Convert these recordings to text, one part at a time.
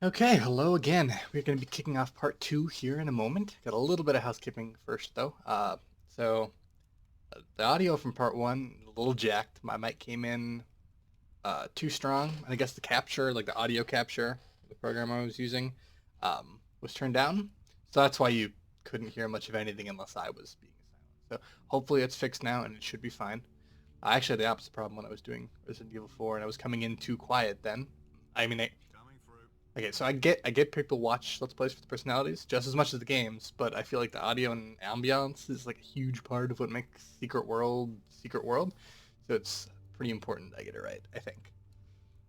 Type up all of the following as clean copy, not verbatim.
Okay, hello again. We're going to be kicking off part two here in a moment. Got a little bit of housekeeping first, though. The audio from part one, a little jacked. My mic came in too strong. And I guess the capture, like the audio capture, the program I was using, was turned down. So that's why you couldn't hear much of anything unless I was being silent. So hopefully it's fixed now and it should be fine. I actually had the opposite problem when I was doing Resident Evil 4 and I was coming in too quiet then. I mean, Coming through. Okay, so I get people watch Let's Plays for the personalities just as much as the games, but I feel like the audio and ambiance is like a huge part of what makes Secret World. So it's pretty important I get it right, I think.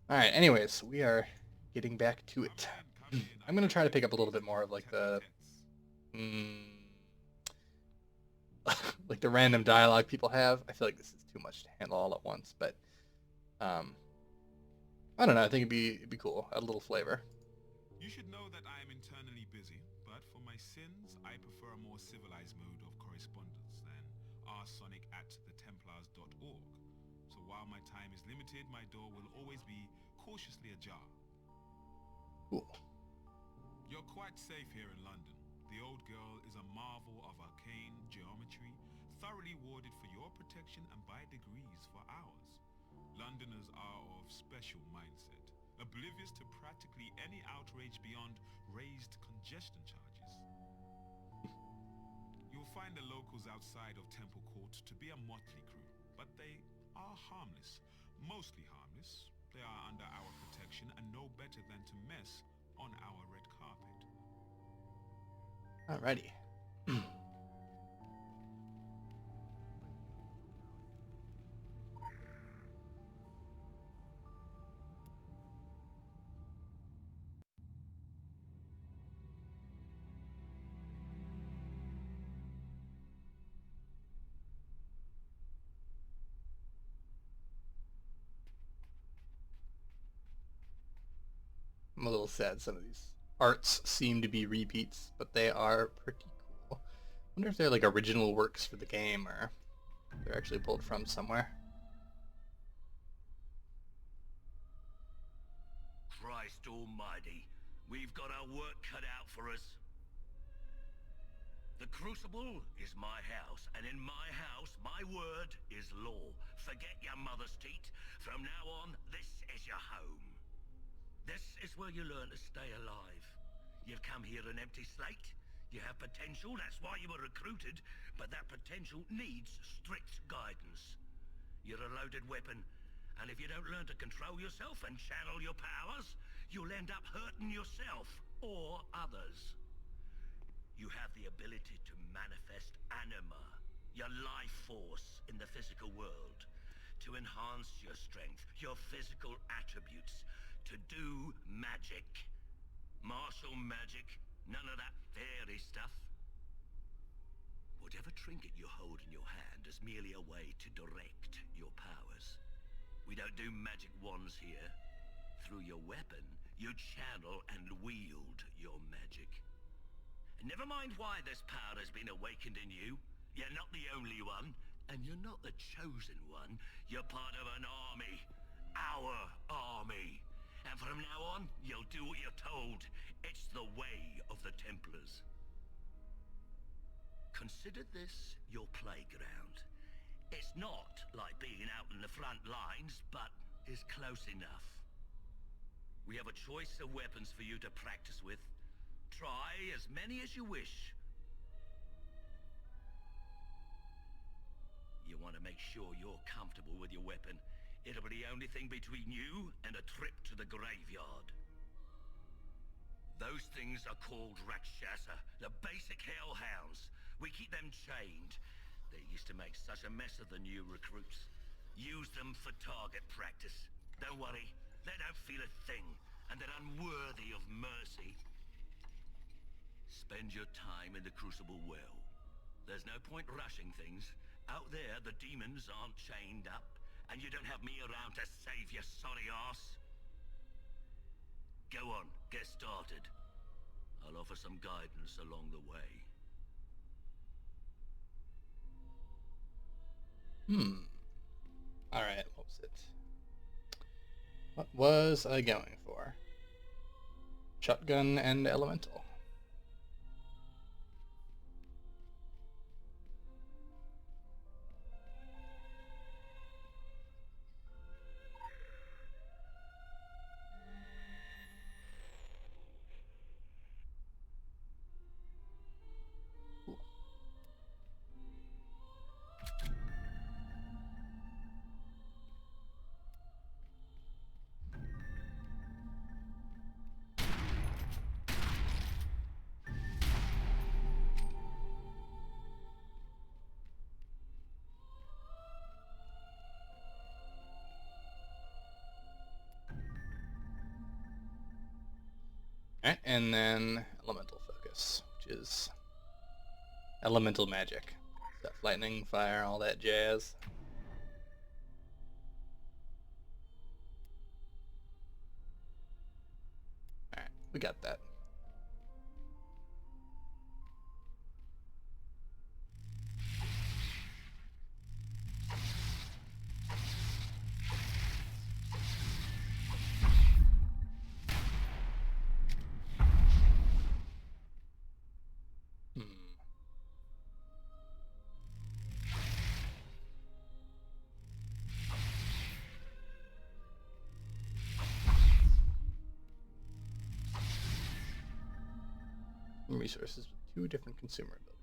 All right, anyways, we are getting back to it. Come in. I'm I gonna can try to hear pick the up a little bit music. more of like Tete a the tetes. mm, like the random dialogue people have. I feel like this is too much to handle all at once, but um, I don't know. I think it'd be cool. Add a little flavor. You should know that I am internally busy, but for my sins, I prefer a more civilized mode of correspondence than rsonic at thetemplars.org. So while my time is limited, my door will always be cautiously ajar. Cool. You're quite safe here in London. The old girl is a marvel of arcane geometry, thoroughly warded for your protection and by degrees for ours. Londoners are of special mindset, oblivious to practically any outrage beyond raised congestion charges. You'll find the locals outside of Temple Court to be a motley crew, but they are harmless, mostly harmless. They are under our protection and know better than to mess on our red carpet. Alrighty. I'm a little sad some of these arts seem to be repeats, but they are pretty cool. I wonder if they're like original works for the game or they're actually pulled from somewhere. Christ almighty, we've got our work cut out for us. The Crucible is my house, and in my house, my word is law. Forget your mother's teat. From now on, this is your home. This is where you learn to stay alive. You've come here an empty slate. You have potential, that's why you were recruited, but that potential needs strict guidance. You're a loaded weapon, and if you don't learn to control yourself and channel your powers, you'll end up hurting yourself or others. You have the ability to manifest anima, your life force in the physical world, to enhance your strength, your physical attributes, to do magic. Martial magic, none of that fairy stuff. Whatever trinket you hold in your hand is merely a way to direct your powers. We don't do magic wands here. Through your weapon, you channel and wield your magic. And never mind why this power has been awakened in you. You're not the only one, and you're not the chosen one. You're part of an army. Our army. And from now on, you'll do what you're told. It's the way of the Templars. Consider this your playground. It's not like being out in the front lines, but is close enough. We have a choice of weapons for you to practice with. Try as many as you wish. You want to make sure you're comfortable with your weapon. It'll be the only thing between you and a trip to the graveyard. Those things are called Rakshasa, the basic hellhounds. We keep them chained. They used to make such a mess of the new recruits. Use them for target practice. Don't worry, they don't feel a thing, and they're unworthy of mercy. Spend your time in the Crucible well. There's no point rushing things. Out there, the demons aren't chained up, and you don't have me around to save your sorry ass. Go on, get started. I'll offer some guidance along the way. Hmm. All right. What was it? What was I going for? shotgun and elemental. Alright, and then elemental focus, which is elemental magic. Stuff, lightning, fire, all that jazz. Alright, we got that. Resources with 2 different consumer abilities.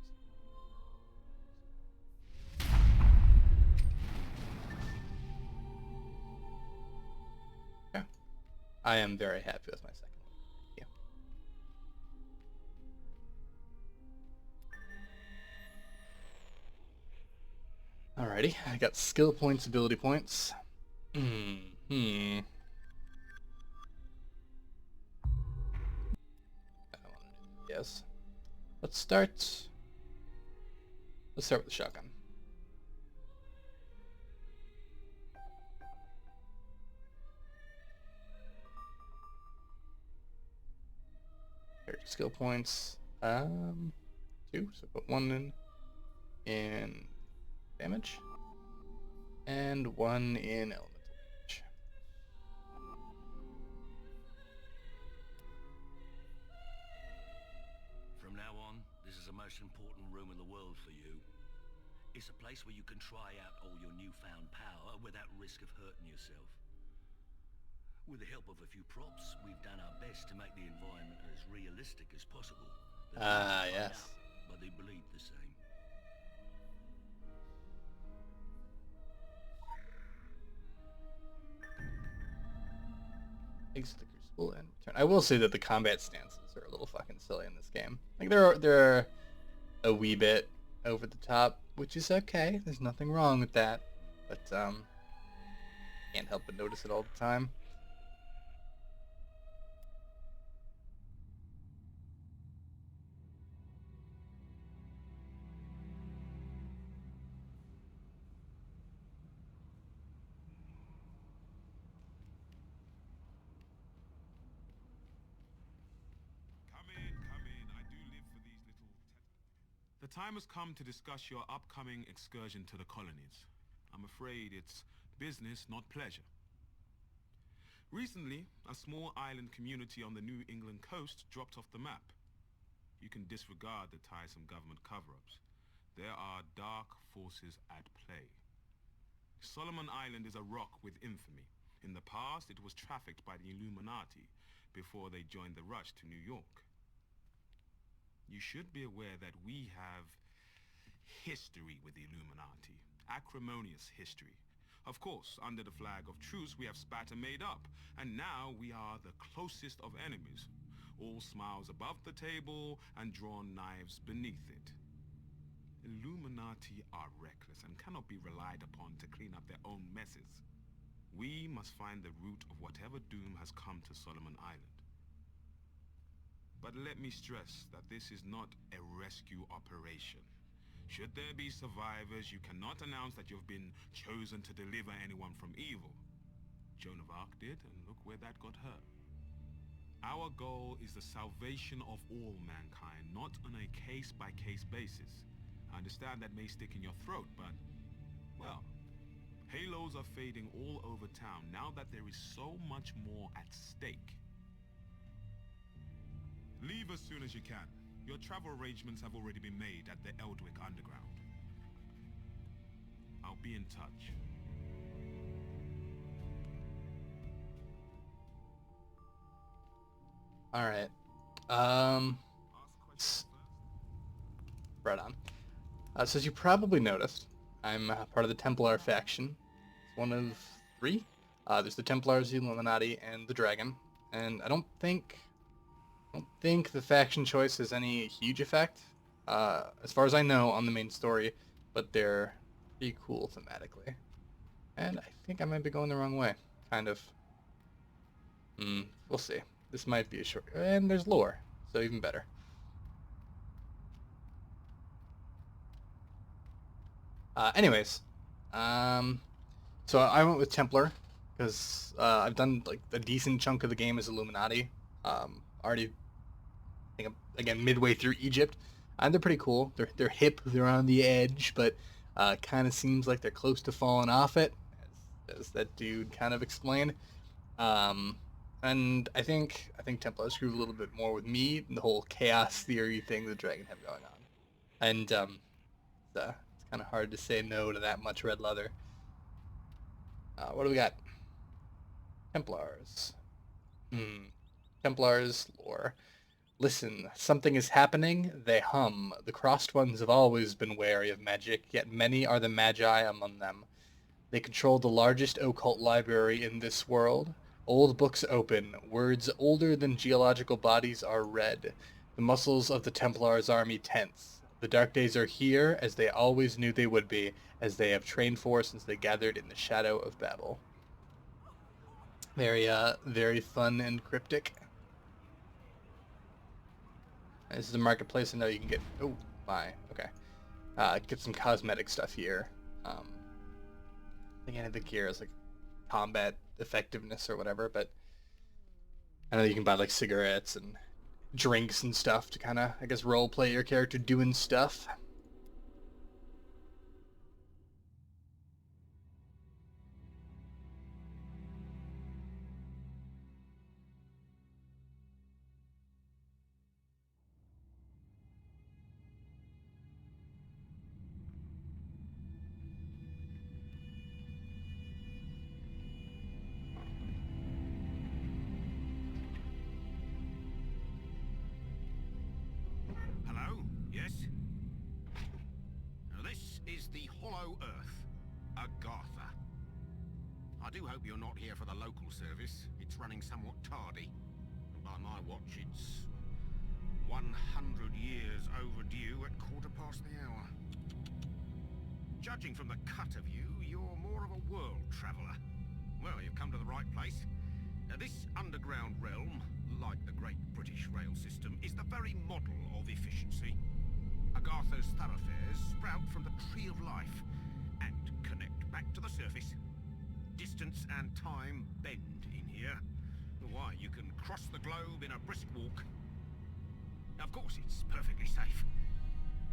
Yeah. I am very happy with my second one. Yeah. Alrighty, I got skill points, ability points. I don't want to do this. Let's start with the shotgun. Skill points. 2, so put 1 in damage and 1 in elemental damage. From now on, this is the most important room in the world for you. It's a place where you can try out all your newfound power without risk of hurting yourself. With the help of a few props, we've done our best to make the environment as realistic as possible. Yes. But they believe the same. Exit the crucible and return. I will say that the combat stances are a little fucking silly in this game. Like they're a wee bit over the top, which is okay. There's nothing wrong with that. But can't help but notice it all the time. The time has come to discuss your upcoming excursion to the colonies. I'm afraid it's business, not pleasure. Recently, a small island community on the New England coast dropped off the map. You can disregard the tiresome government cover-ups. There are dark forces at play. Solomon Island is a rock with infamy. In the past, it was trafficked by the Illuminati before they joined the rush to New York. You should be aware that we have history with the Illuminati. Acrimonious history. Of course, under the flag of truce, we have spat and made up. And now we are the closest of enemies. All smiles above the table and drawn knives beneath it. Illuminati are reckless and cannot be relied upon to clean up their own messes. We must find the root of whatever doom has come to Solomon Island. But let me stress that this is not a rescue operation. Should there be survivors, you cannot announce that you've been chosen to deliver anyone from evil. Joan of Arc did, and look where that got her. Our goal is the salvation of all mankind, not on a case-by-case basis. I understand that may stick in your throat, but, well, halos are fading all over town now that there is so much more at stake. as soon as you can. Your travel arrangements have already been made at the Eldwick Underground. I'll be in touch. All right. Ask questions first. Right on. So as you probably noticed, I'm part of the Templar faction. It's one of 3. There's the Templars, the Illuminati, and the Dragon. And I don't think the faction choice has any huge effect, as far as I know, on the main story. But they're pretty cool thematically. And I think I might be going the wrong way, kind of. We'll see. This might be a short... And there's lore, so even better. Anyways, so I went with Templar, because I've done like a decent chunk of the game as Illuminati. Already, I think I'm, again, midway through Egypt. And they're pretty cool. They're hip, they're on the edge, but kind of seems like they're close to falling off it, as that dude kind of explained. And I think Templars grew a little bit more with me and the whole chaos theory thing the Dragon have going on. And it's kind of hard to say no to that much red leather. What do we got? Templars. Templars lore. Listen, something is happening. They hum. The crossed ones have always been wary of magic, yet many are the magi among them. They control the largest occult library in this world. Old books open, words older than geological bodies are read. The muscles of the Templars' army tense. The dark days are here, as they always knew they would be, as they have trained for since they gathered in the shadow of Babel. Very fun and cryptic. This is a marketplace. I know you can get... Oh, my. Okay. Get some cosmetic stuff here. I think any of the gear is like combat effectiveness or whatever, but I know you can buy like cigarettes and drinks and stuff to kind of, I guess, role play your character doing stuff. Hello? Yes? Now this is the Hollow Earth, Agartha. I do hope you're not here for the local service. It's running somewhat tardy. By my watch, it's 100 years overdue at 1/4 the hour. Judging from the cut of you, you're more of a world traveller. Well, you've come to the right place. Now, this underground realm, like the great British rail system, is the very model of efficiency. Agartha's thoroughfares sprout from the Tree of Life and connect back to the surface. Distance and time bend in here. Why, you can cross the globe in a brisk walk. Of course, it's perfectly safe.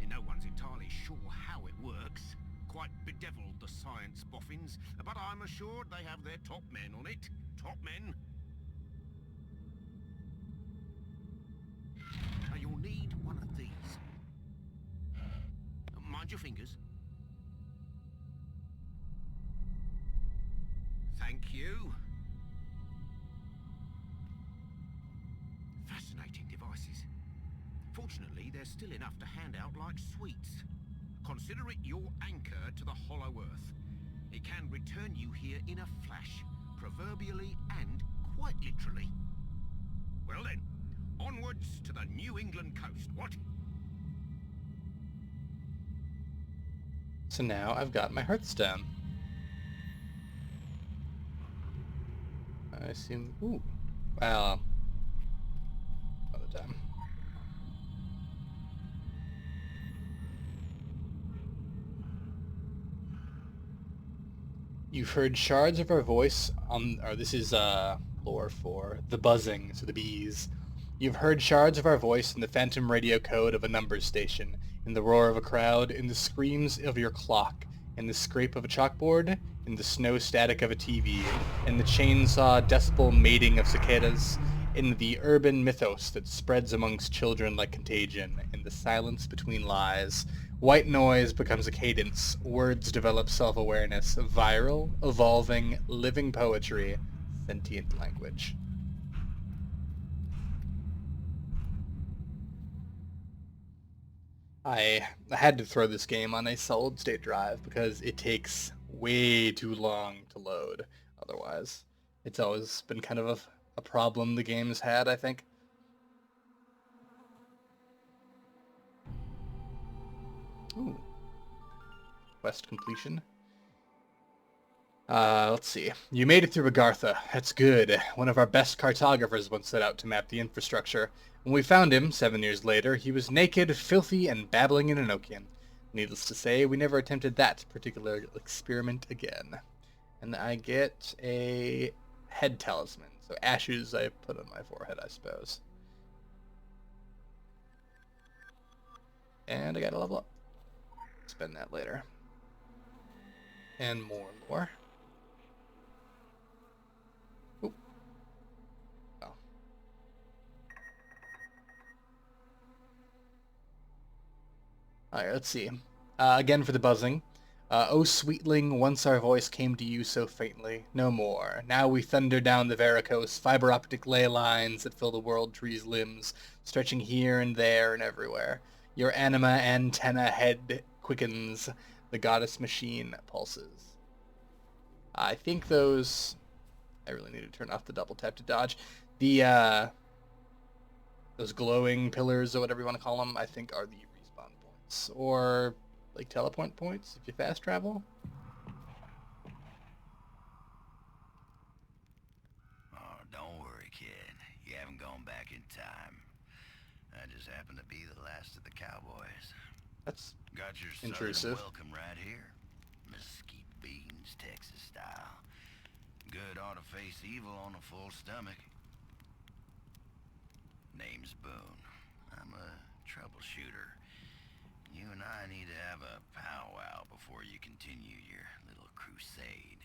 No one's entirely sure how it works. Quite bedeviled, the science boffins, but I'm assured they have their top men on it. Top men. Now, you'll need one of these. Mind your fingers. Thank you. Fascinating devices. Fortunately, there's still enough to hand out like sweets. Consider it your anchor to the Hollow Earth. It can return you here in a flash, proverbially and quite literally. Well then, onwards to the New England coast, what? So now I've got my Hearthstone. I assume... Ooh. Well... Another time. You've heard shards of our voice on... Or this is lore for the buzzing, so the bees. You've heard shards of our voice in the phantom radio code of a numbers station, in the roar of a crowd, in the screams of your clock, in the scrape of a chalkboard, in the snow static of a TV, in the chainsaw decibel mating of cicadas, in the urban mythos that spreads amongst children like contagion. In the silence between lies, white noise becomes a cadence, words develop self-awareness, viral, evolving, living poetry, sentient language. I had to throw this game on a solid state drive because it takes way too long to load otherwise. It's always been kind of a problem the game's had, I think. Ooh. Quest completion. Let's see. You made it through Agartha. That's good. One of our best cartographers once set out to map the infrastructure. When we found him, 7 years later, he was naked, filthy, and babbling in Enochian. Needless to say, we never attempted that particular experiment again. And I get a head talisman. So ashes I put on my forehead, I suppose. And I gotta level up. Spend that later. And more lore. Oop. Oh. Alright, let's see. Again for the buzzing. O sweetling, once our voice came to you so faintly, no more. Now we thunder down the varicose, fiber optic ley lines that fill the world tree's limbs, stretching here and there and everywhere. Your anima antenna head quickens, the goddess machine pulses. I think those... I really need to turn off the double tap to dodge. The, those glowing pillars, or whatever you want to call them, I think are the respawn points. Or... like teleport points if you fast travel. Oh, don't worry, kid. You haven't gone back in time. I just happen to be the last of the cowboys. That's Got your intrusive. southern welcome right here. Mesquite beans, Texas style. Good ought to face evil on a full stomach. Name's Boone. I'm a troubleshooter. You and I need to have a powwow before you continue your little crusade.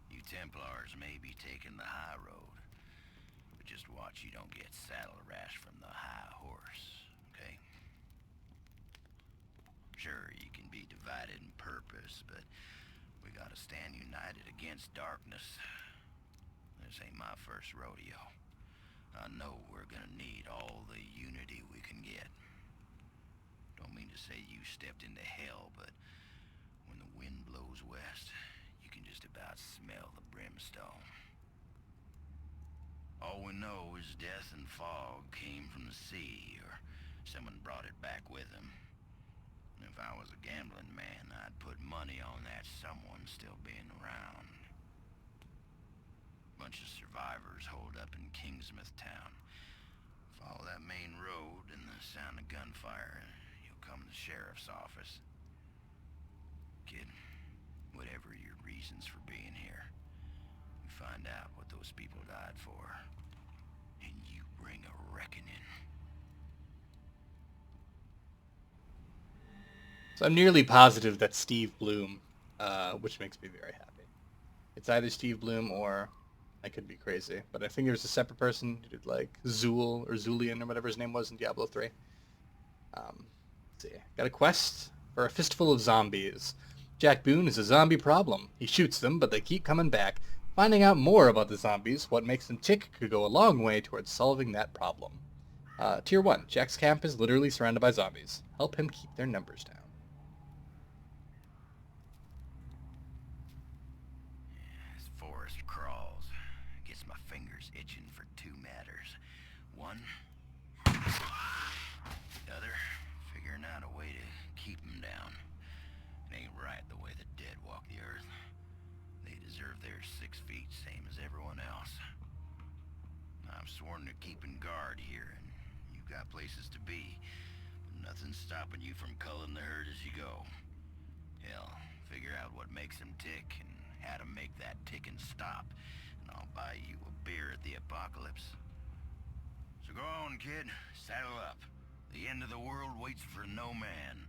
You Templars may be taking the high road, but just watch you don't get saddle rash from the high horse, okay? Sure, you can be divided in purpose, but we gotta stand united against darkness. This ain't my first rodeo. I know we're gonna need all the unity we can get. Don't mean to say you stepped into hell, but when the wind blows west, you can just about smell the brimstone. All we know is death and fog came from the sea, or someone brought it back with them. And if I was a gambling man, I'd put money on that someone still being around. Bunch of survivors holed up in Kingsmouth town. Follow that main road and the sound of gunfire, come to the sheriff's office. Kid, whatever your reasons for being here, you find out what those people died for, and you bring a reckoning. So I'm nearly positive that's Steve Bloom, which makes me very happy. It's either Steve Bloom or I could be crazy, but I think there's a separate person who did like Zool or Zulian or whatever his name was in Diablo 3. See. Got a quest for a fistful of zombies. Jack Boone is a zombie problem. He shoots them, but they keep coming back. Finding out more about the zombies, what makes them tick, could go a long way towards solving that problem. Tier 1. Jack's camp is literally surrounded by zombies. Help him keep their numbers down. This forest crawls. Gets my fingers itching for two matters. One, the other, figuring out a way to keep them down. It ain't right the way the dead walk the earth. They deserve their 6 feet, same as everyone else. I've sworn to keeping guard here, and you've got places to be. Nothing's stopping you from culling the herd as you go. Hell, figure out what makes them tick and how to make that ticking stop, and I'll buy you a beer at the apocalypse. So go on, kid. Saddle up. The end of the world waits for no man.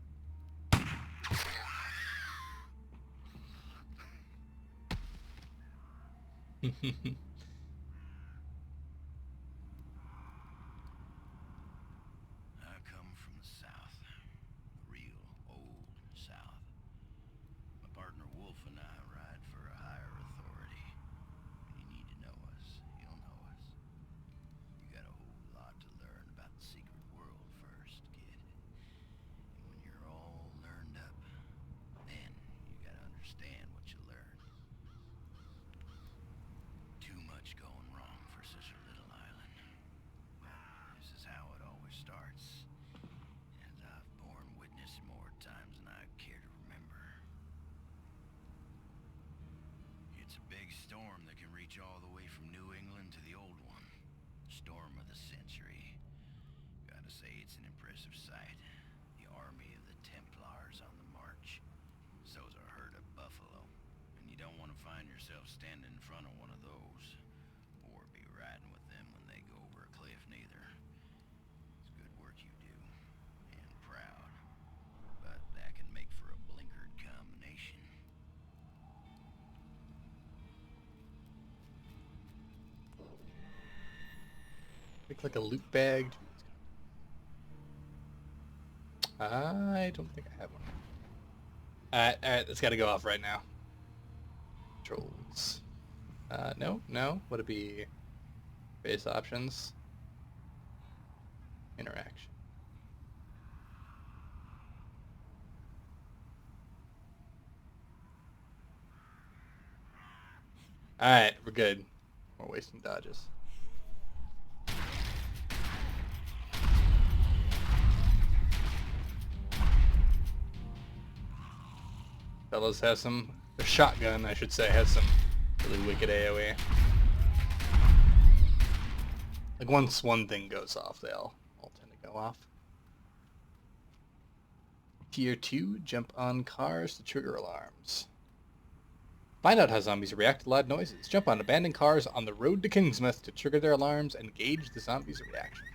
storm that can reach all the way from New England to the Old One. Storm of the century. Gotta say, it's an impressive sight. The army of the Templars on the march. So's a herd of buffalo. And you don't want to find yourself standing in front of one of those. Or be riding with them when they go over a cliff, neither. It's good work you do. And proud. But that can make for a blinkered combination. Looks like a loot bag. I don't think I have one. Alright, that's gotta go off right now. Controls. No. Would it be base options? Interaction. Alright, we're good. We're wasting dodges. Fellas has some, the shotgun I should say, has some really wicked AoE. Like once one thing goes off, they all tend to go off. Tier 2, jump on cars to trigger alarms. Find out how zombies react to loud noises. Jump on abandoned cars on the road to Kingsmouth to trigger their alarms and gauge the zombies' reaction.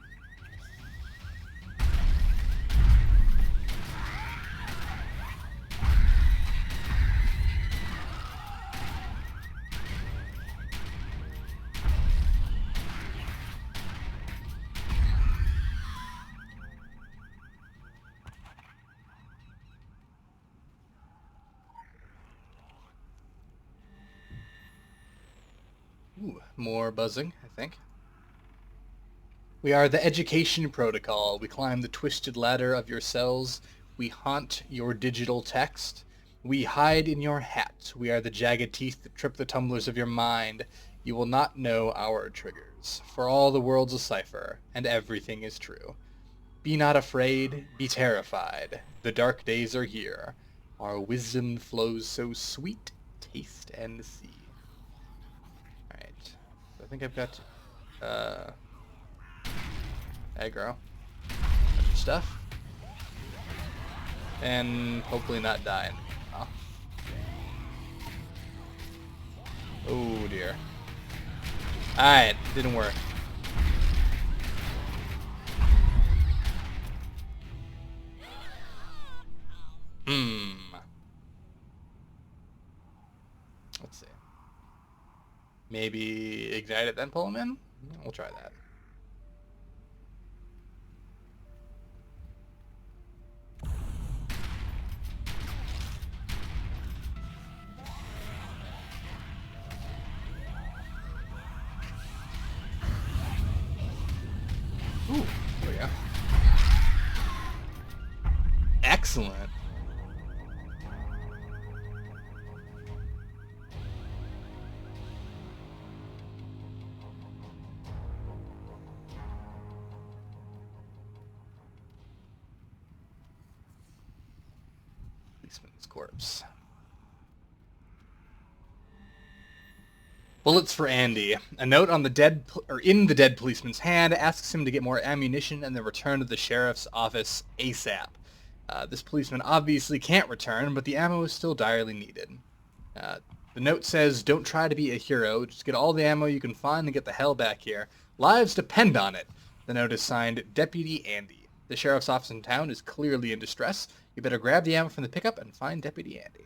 Ooh, more buzzing, I think. We are the Education Protocol. We climb the twisted ladder of your cells. We haunt your digital text. We hide in your hat. We are the jagged teeth that trip the tumblers of your mind. You will not know our triggers, for all the world's a cipher, and everything is true. Be not afraid, be terrified. The dark days are here. Our wisdom flows so sweet, taste and see. I think I've got aggro. Bunch of stuff. And hopefully not die. Oh dear. Alright, didn't work. Let's see. Maybe ignite it, then pull him in? We'll try that. Ooh, there we go. Excellent. Policeman's corpse. Bullets for Andy. A note on the in the dead policeman's hand asks him to get more ammunition and then return to the sheriff's office ASAP. This policeman obviously can't return, but the ammo is still direly needed. The note says, "Don't try to be a hero. Just get all the ammo you can find and get the hell back here. Lives depend on it." The note is signed Deputy Andy. The sheriff's office in town is clearly in distress. You better grab the ammo from the pickup and find Deputy Andy.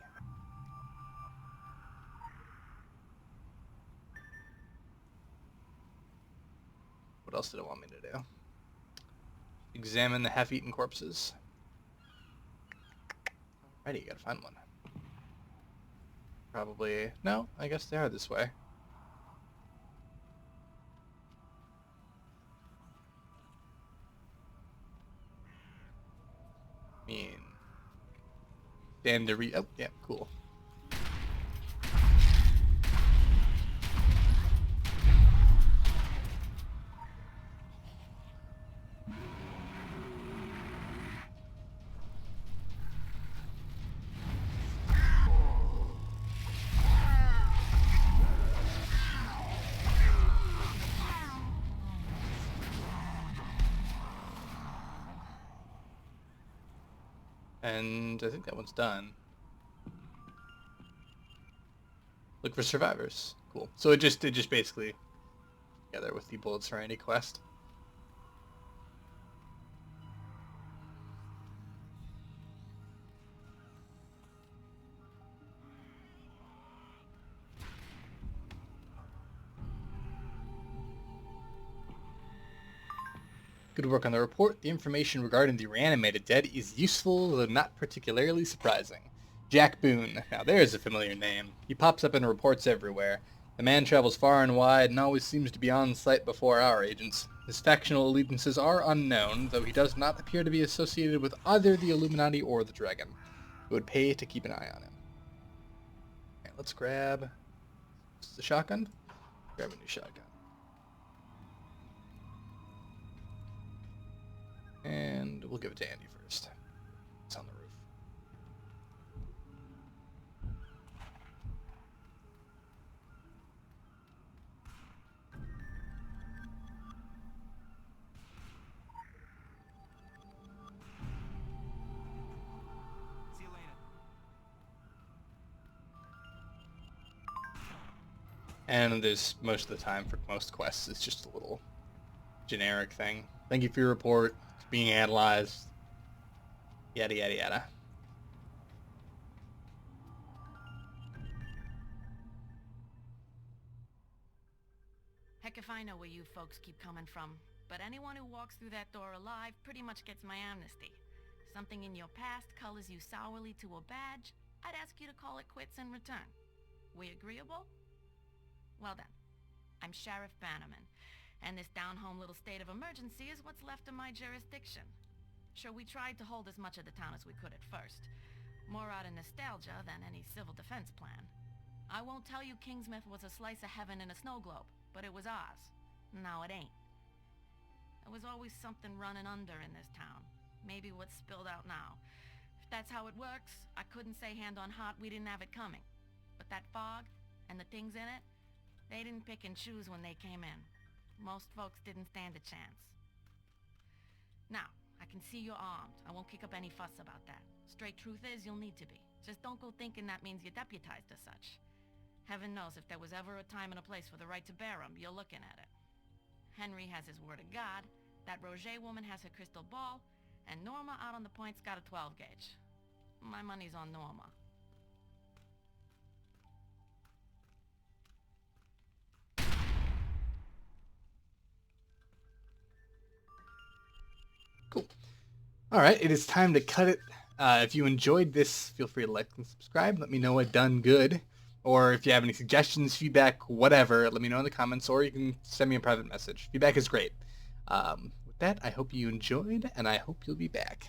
What else did it want me to do? Examine the half-eaten corpses. Alrighty, gotta find one. Probably... No, I guess they are this way. Stand to read. Oh, yeah, cool. And I think that one's done. Look for survivors. Cool. So it just basically together with the Bullet Serenity quest. Good work on the report. The information regarding the reanimated dead is useful, though not particularly surprising. Jack Boone. Now there's a familiar name. He pops up in reports everywhere. The man travels far and wide and always seems to be on site before our agents. His factional allegiances are unknown, though he does not appear to be associated with either the Illuminati or the Dragon. It would pay to keep an eye on him. Okay, let's grab the shotgun. Grab a new shotgun. And we'll give it to Andy first. It's on the roof. See you later. And there's most of the time for most quests, it's just a little generic thing. Thank you for your report. It's being analyzed. Yada, yada, yada. Heck if I know where you folks keep coming from, but anyone who walks through that door alive pretty much gets my amnesty. Something in your past colors you sourly to a badge, I'd ask you to call it quits in return. We agreeable? Well then, I'm Sheriff Bannerman, and this down-home little state of emergency is what's left of my jurisdiction. Sure, we tried to hold as much of the town as we could at first. More out of nostalgia than any civil defense plan. I won't tell you Kingsmouth was a slice of heaven in a snow globe, but it was ours. Now it ain't. There was always something running under in this town. Maybe what's spilled out now. If that's how it works, I couldn't say hand on heart we didn't have it coming. But that fog, and the things in it, they didn't pick and choose when they came in. Most folks didn't stand a chance. Now, I can see you're armed. I won't kick up any fuss about that. Straight truth is, you'll need to be. Just don't go thinking that means you're deputized as such. Heaven knows if there was ever a time and a place for the right to bear 'em, you're looking at it. Henry has his word of God, that Roger woman has her crystal ball, and Norma out on the point's got a 12 gauge. My money's on Norma. Cool. Alright, it is time to cut it. If you enjoyed this, feel free to like and subscribe. Let me know I done good. Or if you have any suggestions, feedback, whatever, let me know in the comments, or you can send me a private message. Feedback is great. With that, I hope you enjoyed, and I hope you'll be back.